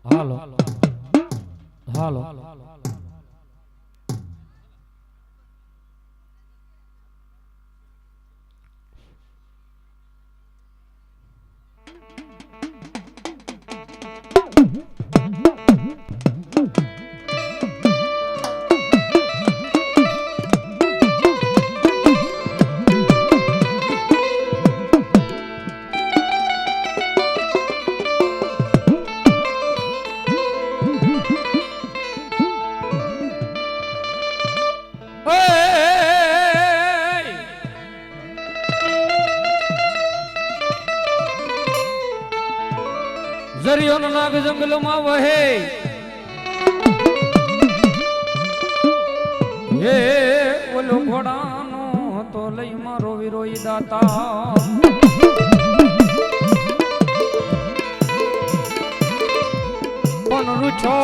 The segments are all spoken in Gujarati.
હાલો હાલો જરિયો નાગ જંગલમાં વહે હે ઓલો ઘોડાનો હતો લઈ મારો વિરોહી દાતા પણ રૂછો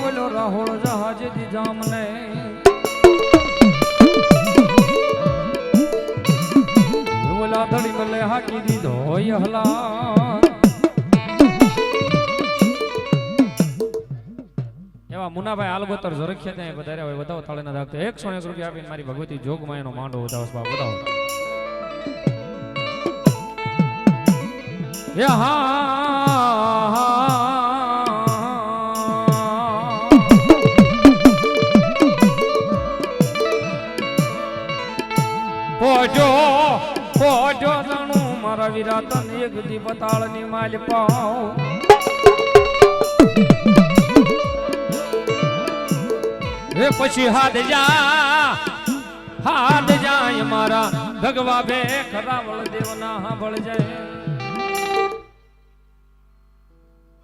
ઓલો રાહોળ જહાજ દી જામને ઓલા ધડી મલે હાકી દીધો હોય હલા એવા મુનાભાઈ આલબોતર ઝરખિયા ત્યાં વધારે હોય વધાવો થાળેના દાખતો 101 રૂપિયા આપીને મારી ભગવતી જોગમાં એનો માંડો વધાવો બાપ વધાવો પોજો જાણું મારા વીરા તન એક દી પતાળની માલ પાઉ એ પછી હાથ જાય મારા ભગવા બે ખરાવળ દેવના હાંભળ જાય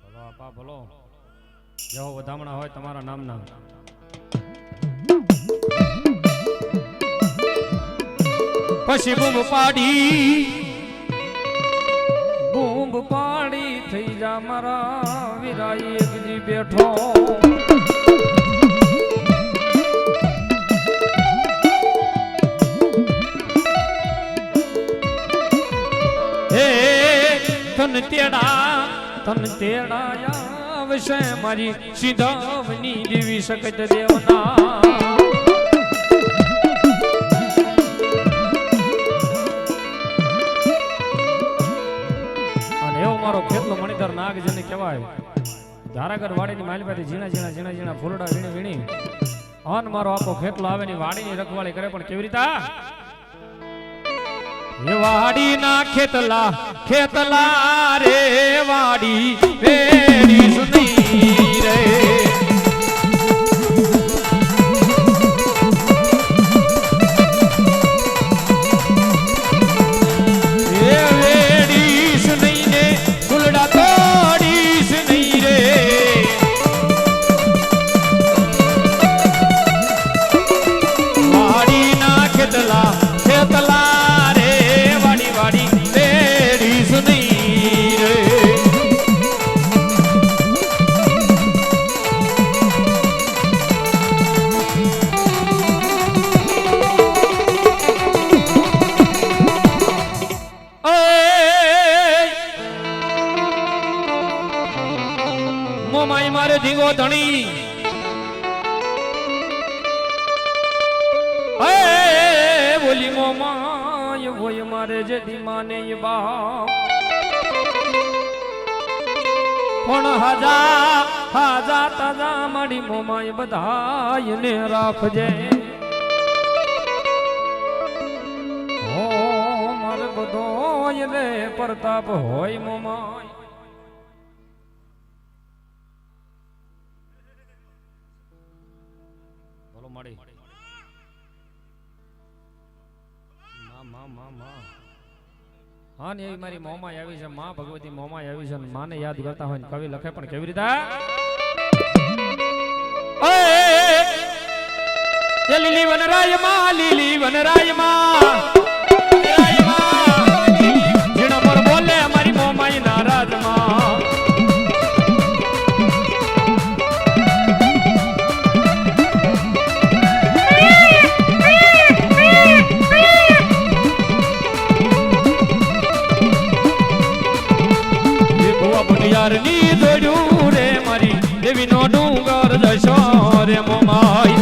ભલો આપા ભલો જેવો વધામણા હોય તમારા નામના પછી બૂમ પાડી થઈ જા મારા વીરાઈ એકજી બેઠો હે તન તેડા આવશે મારી સિદ્ધાવની દેવી સકત દેવના મારો ખેતલો મણિધર નાગ જેને કહેવાય ધારાગર વાડીની માલપાથી ઝીણા ફૂલડા વીણી અન મારો આખો ખેતલો આવે ની વાડીની રખવાળી કરે પણ કેવી રીતે એ વાડીના ખેતલા રે વાડી વેડી સુની રે મોમાઈ મારે ધીંગો ધણી બોલી મોમાય હોય મારે જેથી માને બાપ પણ હાજા તાજા મારી મોમાય બધાય ને રાખજે હો મારે બધો રે પ્રતાપ હોય મોમાય મળી હા ને એવી મારી મોમાય આવી છે માં ભગવતી મોમાય આવી છે માને યાદ કરતા હોય કવિ લખે પણ કેવી રીતે લીલી વનરાય માં જીણો પર બોલે અમારી મોમાય નારાજ માં મઢિયારની દોડ્યું રે મારી દેવીનો ડુંગર જશો રે મોમાઈ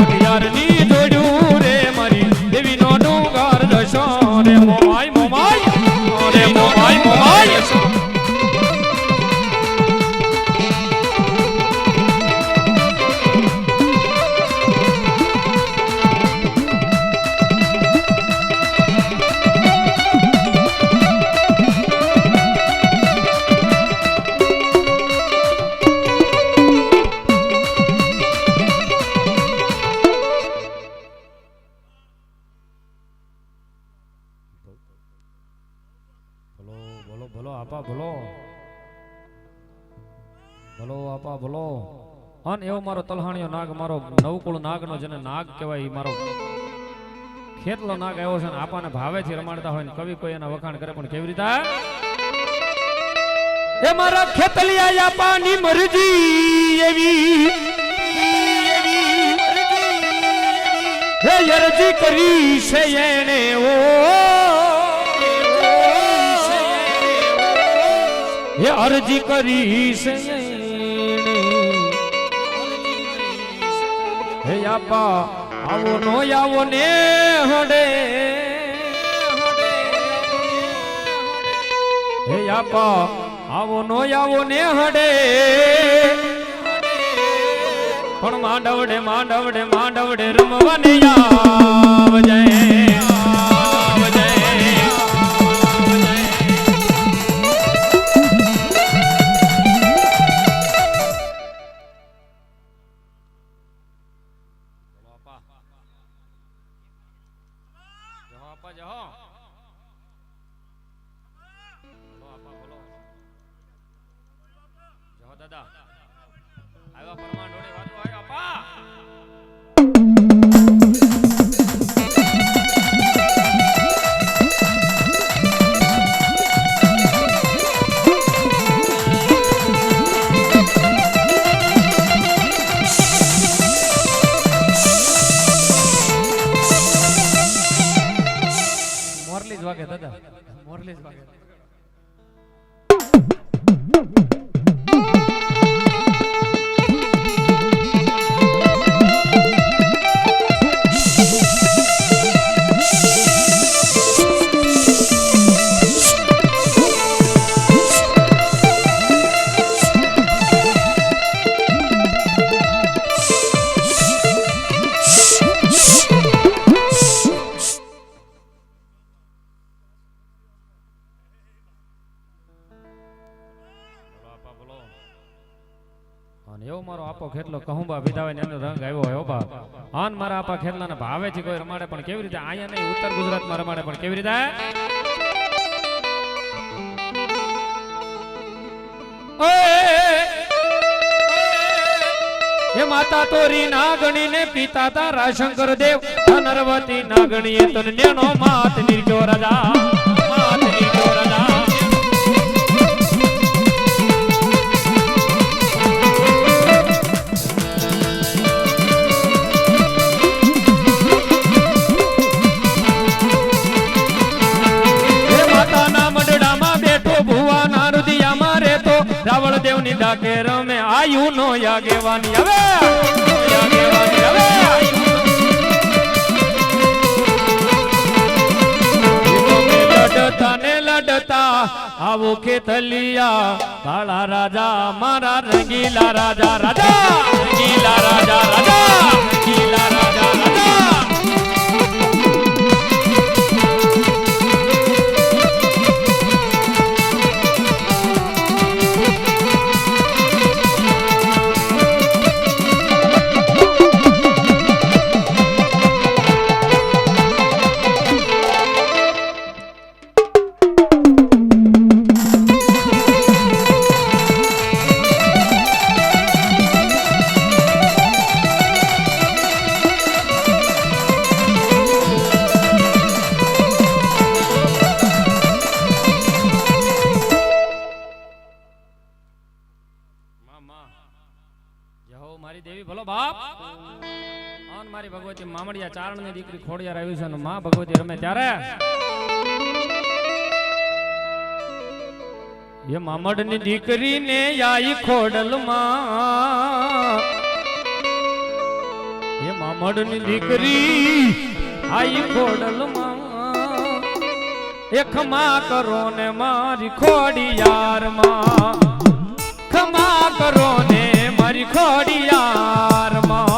મઢિયારની દોડ્યું રે મારી દેવીનો ડુંગર જશો રે મોમાઈ મોમાઈ રે મોમાઈ મોમાઈ ભલો અન એવો મારો તલહાણીયો નાગ મારો નવકુળ નાગનો જેને નાગ કહેવાય ઈ મારો ખેતલો નાગ આવ્યો છે ને આપાને ભાવેથી રમાડતા હોય ને કવિ કોઈ એના વખાણ કરે પણ કેવી રીતે એ મારા ખેતલિયા આપાની મરજી એવી હે અરજી કરી છે એને ઓ હે અરજી કરી છે હે આપા આવો નો આવો ને હડે હે આપા આવો નો આવો ને હડે પણ માંડવડે માંડવડે માંડવડે રમવાને આવજે દાદા આવ્યા પરમાન ડોડે વાતો આવ્યા આપા મોરલી જ વાગે દાદા મોરલી જ વાગે એવો મારો આપો ખેતલો કહુંબા વિધાવે ને એનો રંગ આવ્યો હોય બા આન મારા આપા ખેતલાને ભાવેથી કોઈ રમાડે પણ કેવી રીતે અહીંયા નહીં ઉત્તર ગુજરાતમાં રમાડે પણ કેવી રીતે એ માતા તોરી નાગણી ને પિતા તારા શંકર દેવ નરવતી નાગણી તન નેનો માત નિર્જો રાજા માત નિર્જો રાજા રાવળ દેવ ની ડાકે રમે આયુ નો યાગેવાની હવે યાગેવાની હવે લડતા ને લડતા આવો ખેતલિયા કાળા રાજા મારા રંગીલા રાજા રાજા રંગીલા રાજા રાજા રંગીલા રાજા રાજા ભગવતી મામડિયા ચારણની દીકરી ખોડિયાર આવી છે અને માં ભગવતી રમે ત્યારે એ મામડની દીકરીને આઈ ખોડલમાં એ મામડની દીકરી આઈ ખોડલમાં એ ખમા કરો ને મારી ખોડિયારમાં ખમા કરો ને મારી ખોડિયારમાં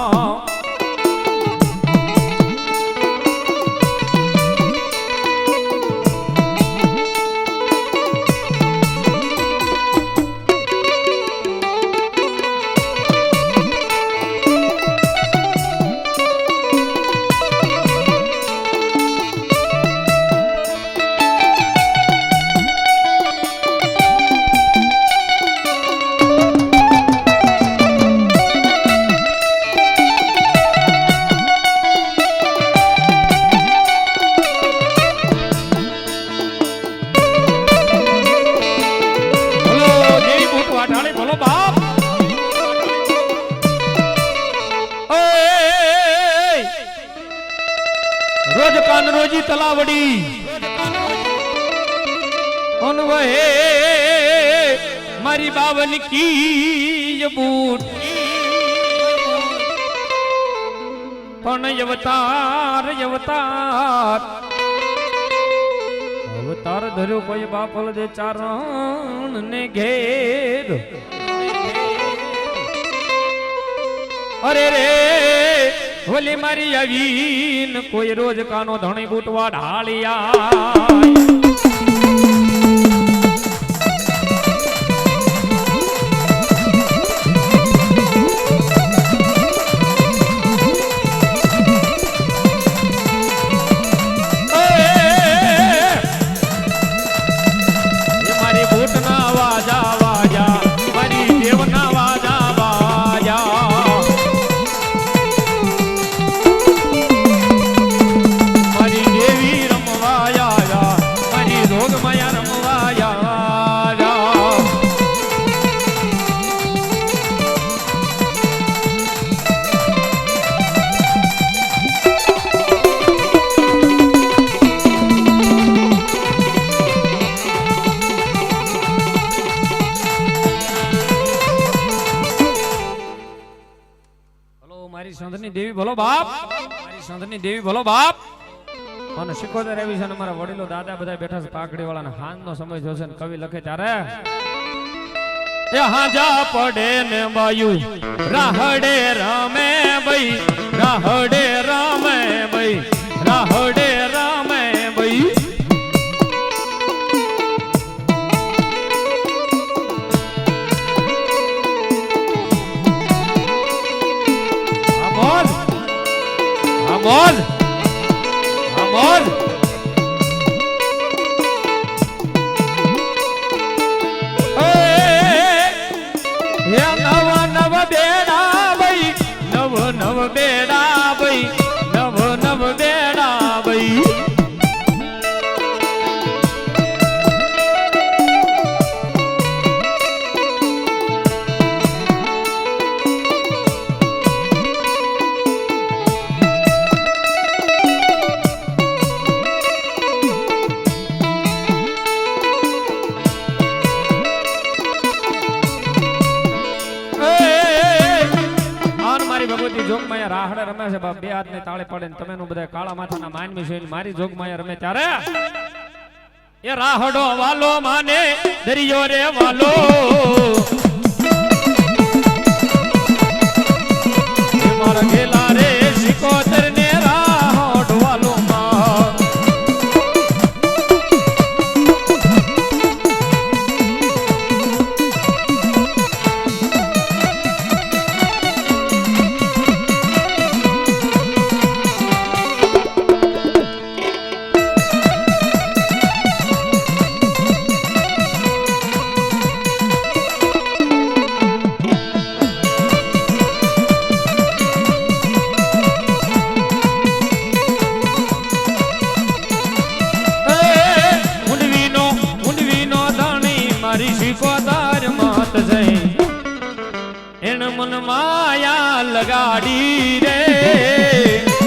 રોજ કાન રોજી તલાવડી અનવહે મારી બાવન કી બૂટ પણ અવતાર અવતાર અવતાર ધર્યો કોઈ બાપલ દે ચારણ ને ઘેર અરે રે ઓલી મારી આવીન કોઈ રોજ કાનો ધણી બૂટવા ઢાળિયા મારી બૂટના વાજા વાજા મારી દેવના વાજા વાજા મારી સંતની દેવી બોલો બાપ મારી સંતની દેવી બોલો બાપ અને શિકોતર એવી છે અમારા વડીલો દાદા બધા બેઠા છે પાકડી વાળાને હાંજનો સમય જોશે ને કવિ લખે ત્યારે એ હાજા પડે ને બાયુ રાહડે રમે ભાઈ રાહડે રમે ભાઈ રાહડે રમે ભાઈ બોલ બોલ નવ નવ બેડા ભાઈ નવ નવ બેડા ભાઈ નવ નવ બેડા ભાઈ ભગવતી જોગમાયા રાહડે રમે છે બાપ બે હાથ ને તાળે પડે ને તમે નું બધા કાળા માથાના માનવી છે મારી જોગમાયા રમે ત્યારે એ રાહડો વાલો માને દરિયો રે વાલો મારા ગેલા રે શિકોતર ને રાહડો વાલો માં મન માયા લગાડી રે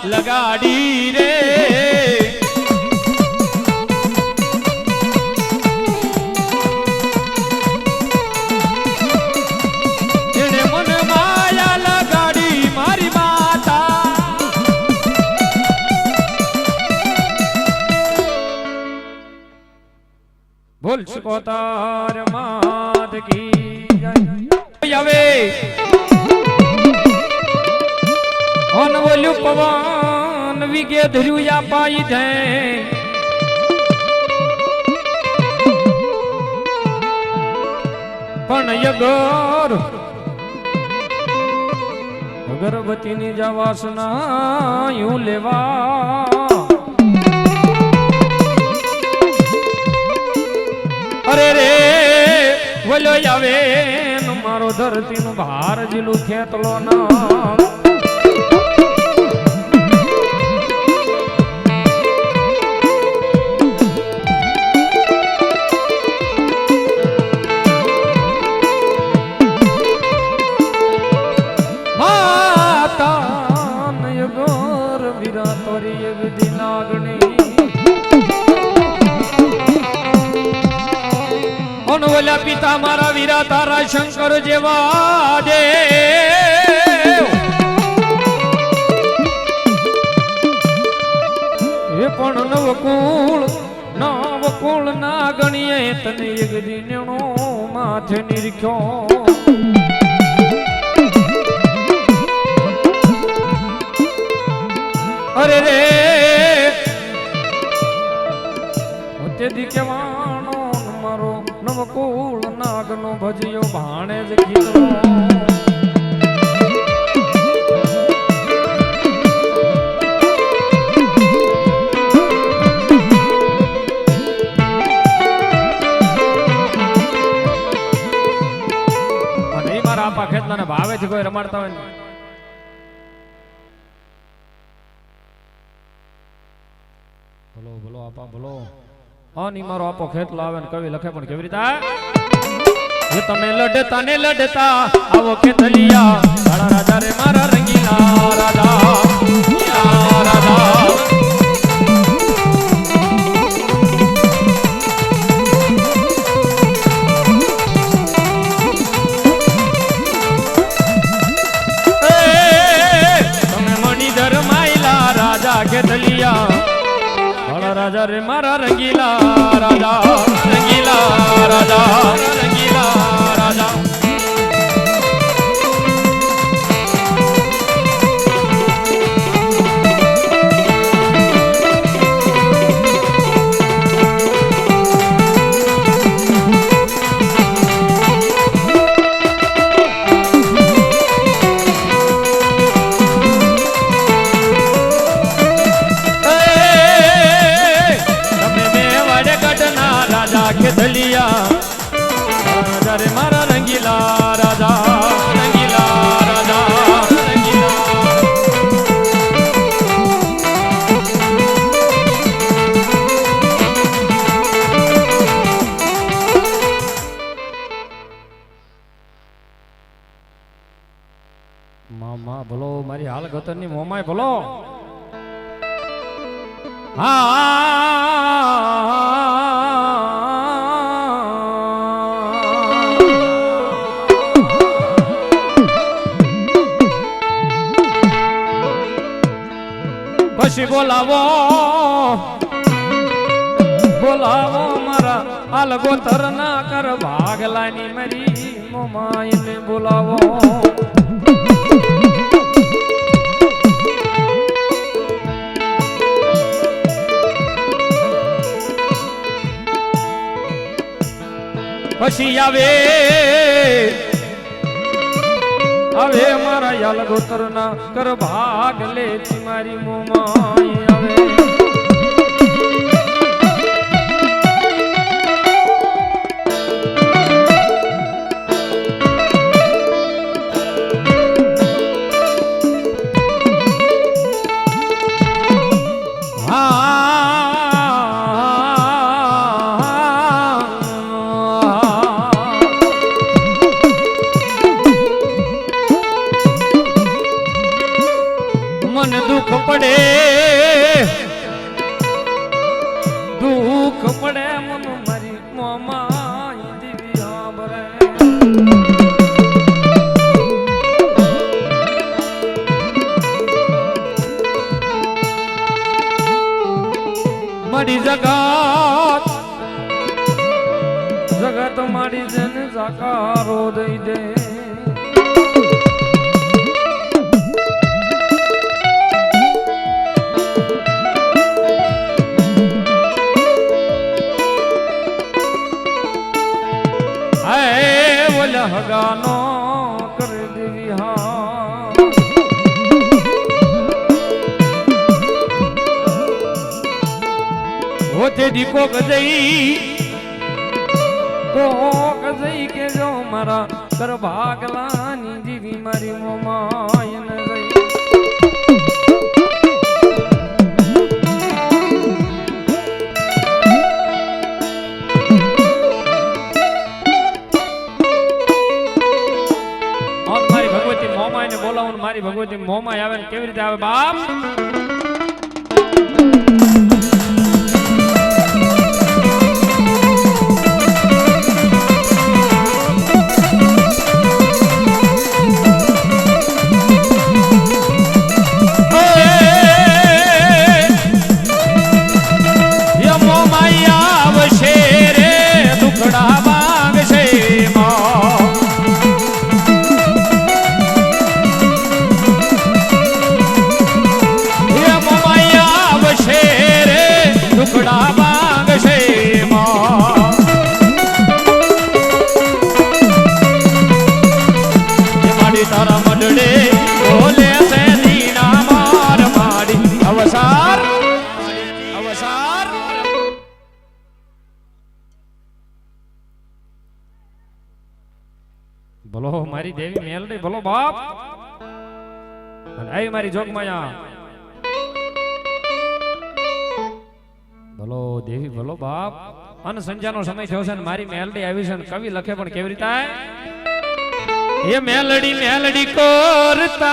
લગાડી રે એને મને માયા લગાડી મારી માતા બોલ શકોતાર માત કી જય હવે ઓન બોલ્યું પવન વિગે ધર્યું યા પાઈ દે પણ યગર અગરબત્તીની જા વાસના યું લેવા અરે રે વલો આવે મારો ધરતીનું ભાર જીલું ખેતલો ના ઓલા પિતા મારા વીરા તારા શંકર જેવા દે એ પણ નવકુળ ના ગણીએ તને એક દિનેણો માથે નિરખ્યો અરે રે તેથી કેવાનો મારો નવકુળ નાગનો ભજ્યો ભાણે જ કીધો અને મારા આપા ખેતલાને ભાવે છે કોઈ રમાડતા હોય ને બોલો બોલો આપા બોલો આની મારો આપો ખેતલો આવે ને કવિ લખે પણ કેવી રીતે એ તમે લડતા ને લડતા આવો ખેતલિયા કાળા રાજા રે મારા રંગીલા રાજા રાજા તમે મણિધર માયલા રાજા ખેતલિયા રાજા રે મારા રંગીલા રાજા રંગીલા રાજા રંગીલા રાજા ખેતલિયા રાજા રે મારા રંગીલા રાજા રંગીલા રાજા રંગીલા મામા ભલો મારી હાલ ગતરની મોમાય ભલો પછી બોલાવો બોલાવો મારા હાલ ગોતર ના કર ભાગલાની મરી મોમાઈને બોલાવો પછી આવે હવે મારા યાલ ગોતર ના કર ભાગ લે મારી મોમાઈ આવે મન મારી મોમાં દીવી આંબરે મારી જગત મારી જન સાકારો દઈ દે હગાનો કરી દેવી હા હોતે દીકો ગજઈ કે જો મારા કર ભાગલાની જીવી મારી મોમાય ન જઈ મારી ભગવતી મોમાં આવે ને કેવી રીતે આવે બાપ ભલો મારી દેવી મેલડી ભલો બાપ અને આઈ મારી જોગમાયા ભલો દેવી ભલો બાપ અન સંજાનો સમય થયો છે ને મારી મેલડી આવી છે ને કવિ લખે પણ કેવી રીતે એ મેલડી મેલડી કરતા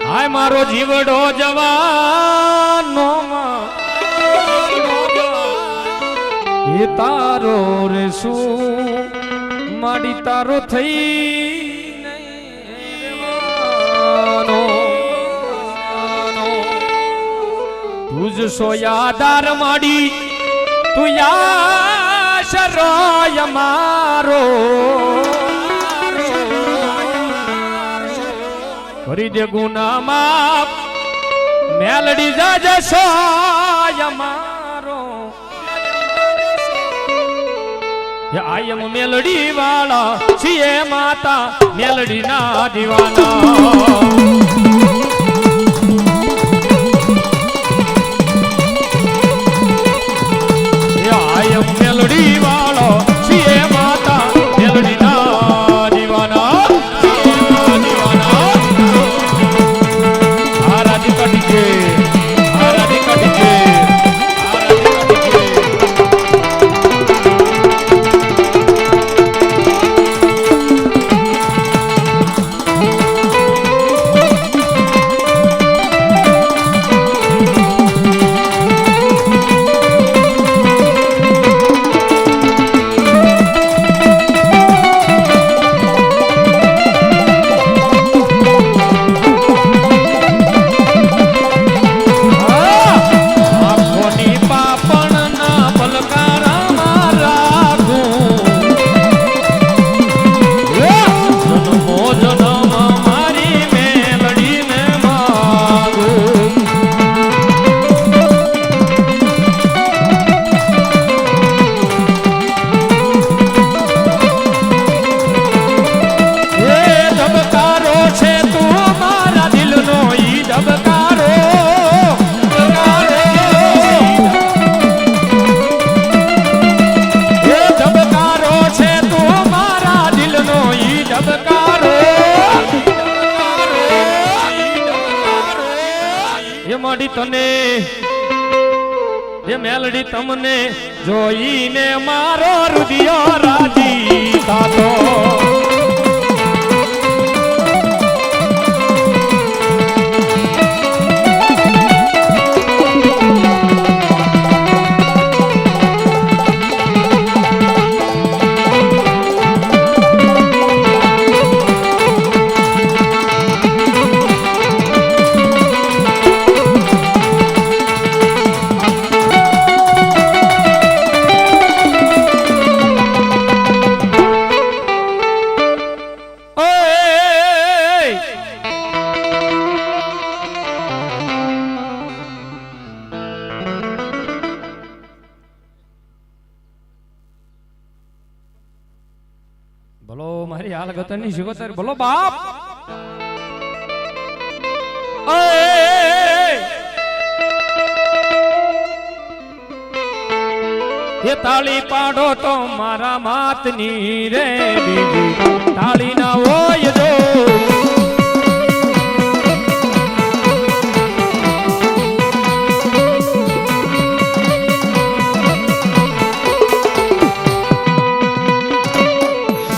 હાય મારો જીવડો જવાનો એ તારો રે શું માડી તારો થઈ તુજ સો યાદાર માડી તું યાશરોય મારો કરી દે ગુના માપ મેલડી જજસોય મારો આઈ એમ મેલડી વાળા છીએ માતા મેલડી ના દીવાના આઈ એમ મેલડી વાળો છીએ માતા મેલડી ના દીવાના આરાધી કટી કે આરાધી કટી કે મળી તને એ મેલડી તમને જોઈને મારો હૃદય રાજી થાતો મારી હાલ ગતની શિકોતર બોલો બાપ એ તાળી પાડો તો મારા માતની રે બીજી તાળી ના હોય જો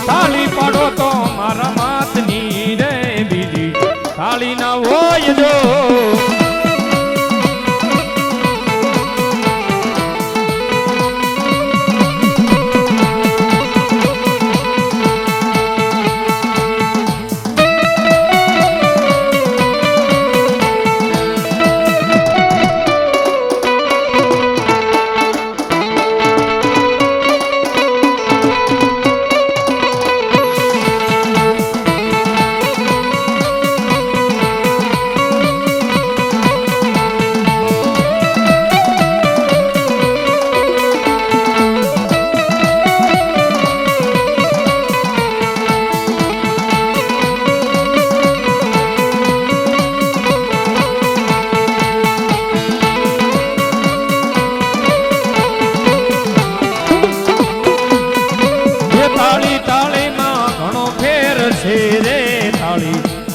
તાળી પાડો તો મારા માતની રે બીજી તાળી ના હોય જો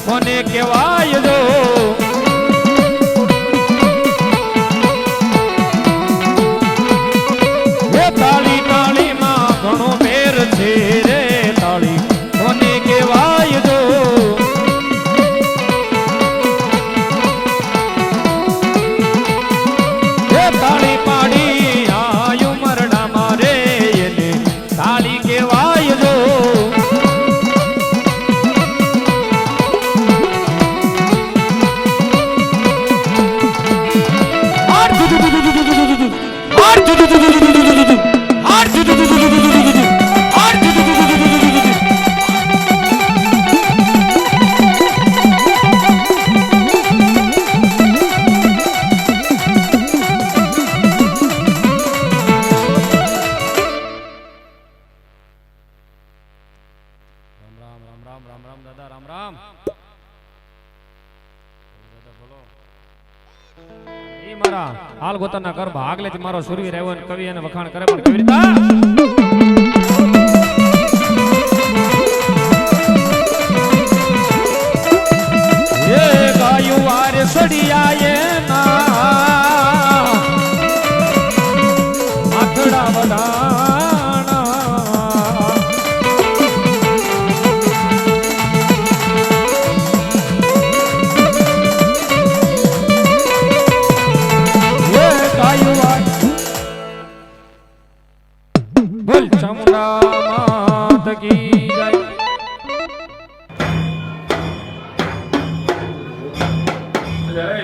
કોને કહેવાય જો એ તાળી તાળીમાં ઘણો ફેર છે રે તાળી કોને કહેવાય જો એ તાળી પાડી આયુ મરડા મારે એને તાળી કહેવાય જો હાલ ગોતાના કર ભાગ લેતી મારો સુરવીર આવ્યો ને કવિ એને વખાણ કરે પણ કેવી રીતે એ ગાયું વાર સડિયાએ ના આથડા વડાણા બોલ ચામુંડા માત કી જય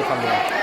સાંભળો